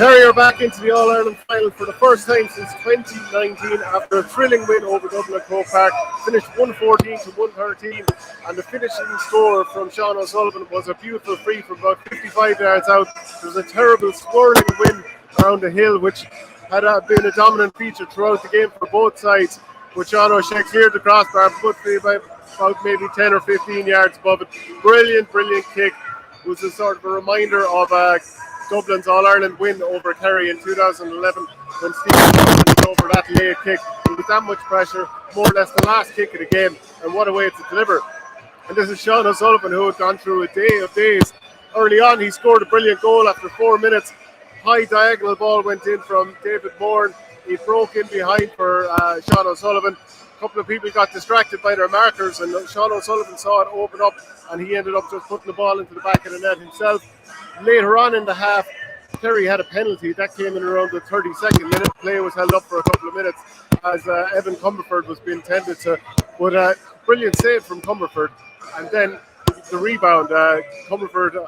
Kerry are back into the All-Ireland final for the first time since 2019 after a thrilling win over Dublin and Croke Park. Finished 114 to 113, and the finishing score from Sean O'Sullivan was a beautiful free from about 55 yards out. It was a terrible swirling wind around the hill, which had been a dominant feature throughout the game for both sides. But Sean O'Shea cleared the crossbar, put me by about maybe 10 or 15 yards above it. Brilliant kick. It was a sort of a reminder of Dublin's All-Ireland win over Kerry in 2011 when Stapleton went over that late kick. It was that much pressure, more or less the last kick of the game, and what a way to deliver. And this is Sean O'Sullivan, who had gone through a day of days. Early on, he scored a brilliant goal after 4 minutes. High diagonal ball went in from David Moore. He broke in behind for Sean O'Sullivan. A couple of people got distracted by their markers, and Sean O'Sullivan saw it open up, and he ended up just putting the ball into the back of the net himself. Later on in the half, Kerry had a penalty that came in around the 32nd minute. Play was held up for a couple of minutes as Evan Cumberford was being tended to. But a brilliant save from Cumberford, and then the rebound. Cumberford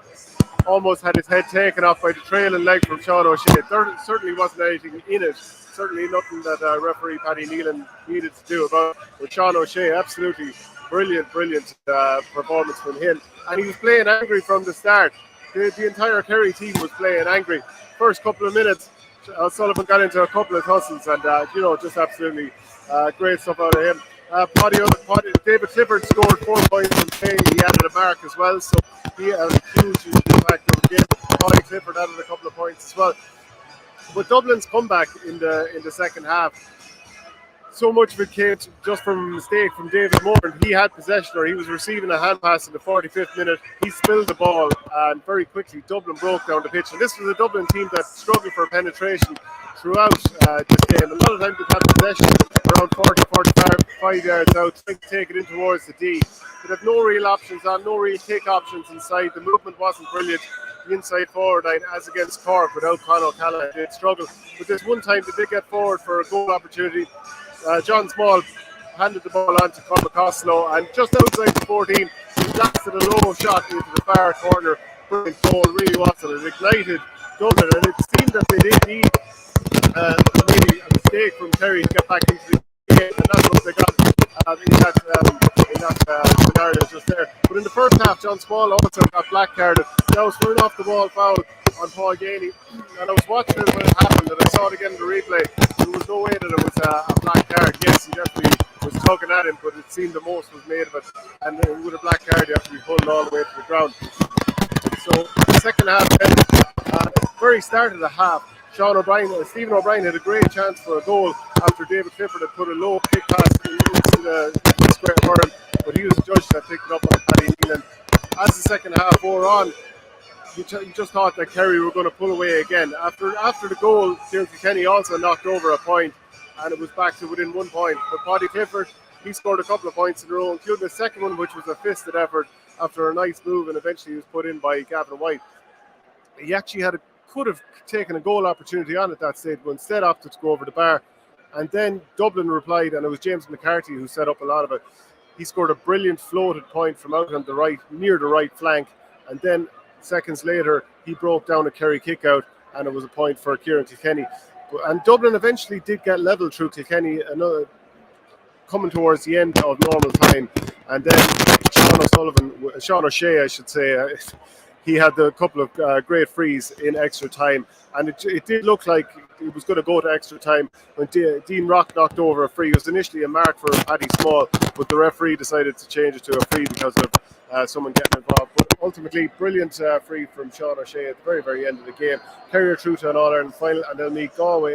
almost had his head taken off by the trailing leg from Sean O'Shea. There certainly wasn't anything in it. Certainly nothing that referee Paddy Nealon needed to do about it. But Sean O'Shea, absolutely brilliant performance from him. And he was playing angry from the start. The entire Kerry team was playing angry. First couple of minutes, Sullivan got into a couple of tussles, and just absolutely great stuff out of him. David Clifford scored 4 points from play. He added a mark as well, so he had a huge impact on the game. Paddy Clifford added a couple of points as well. But Dublin's comeback in the second half, so much of it came just from a mistake from David Moore. He had possession, or he was receiving a hand pass in the 45th minute. He spilled the ball, and very quickly Dublin broke down the pitch. And this was a Dublin team that struggled for penetration throughout this game. A lot of times they've had possession around 40-45 yards out, trying to take it in towards the D. But have no real options on, no real kick options inside. The movement wasn't brilliant. The inside forward line, as against Cork, without Conor O'Callaghan, did struggle. But this one time they did get forward for a goal opportunity. John Small handed the ball on to Conor Costello, and just outside the 14, he blasted a low shot into the far corner. Brilliant goal, really was, and it ignited Dublin. And it seemed that they did need maybe a mistake from Kerry to get back into the game, and that's what they got in that scenario just there. But in the first half, John Small also got black carded. That was for an off the ball foul on Paul Ganey, and I was watching it when it happened, and I saw it again in the replay. There was no way that it was a black card. Yes, he definitely was tugging at him, but it seemed the most was made of it, and with a black card you have to be pulled all the way to the ground. So the second half, very start of the half, Stephen O'Brien had a great chance for a goal after David Clifford had put a low kick pass into the square for him, but he was judged that picked it up on Paddy Nealon. As the second half wore on, you just thought that Kerry were going to pull away again. After the goal, Kieran Kilkenny also knocked over a point, and it was back to within 1 point. But Paddy Clifford, he scored a couple of points in a row, including the second one, which was a fisted effort after a nice move, and eventually he was put in by Gavin White. He actually could have taken a goal opportunity on at that stage, but instead opted to go over the bar. And then Dublin replied, and it was James McCarthy who set up a lot of it. He scored a brilliant floated point from out on the right, near the right flank, and then seconds later, he broke down a Kerry kick-out, and it was a point for Kieran Kilkenny. And Dublin eventually did get level through Kilkenny, coming towards the end of normal time. And then Sean O'Shea, I should say, he had a couple of great frees in extra time. And it did look like it was going to go to extra time when Dean Rock knocked over a free. It was initially a mark for Paddy Small, but the referee decided to change it to a free because of someone getting involved. But ultimately, brilliant free from Sean O'Shea at the very, very end of the game. Kerry are through to an All-Ireland final, and they'll meet Galway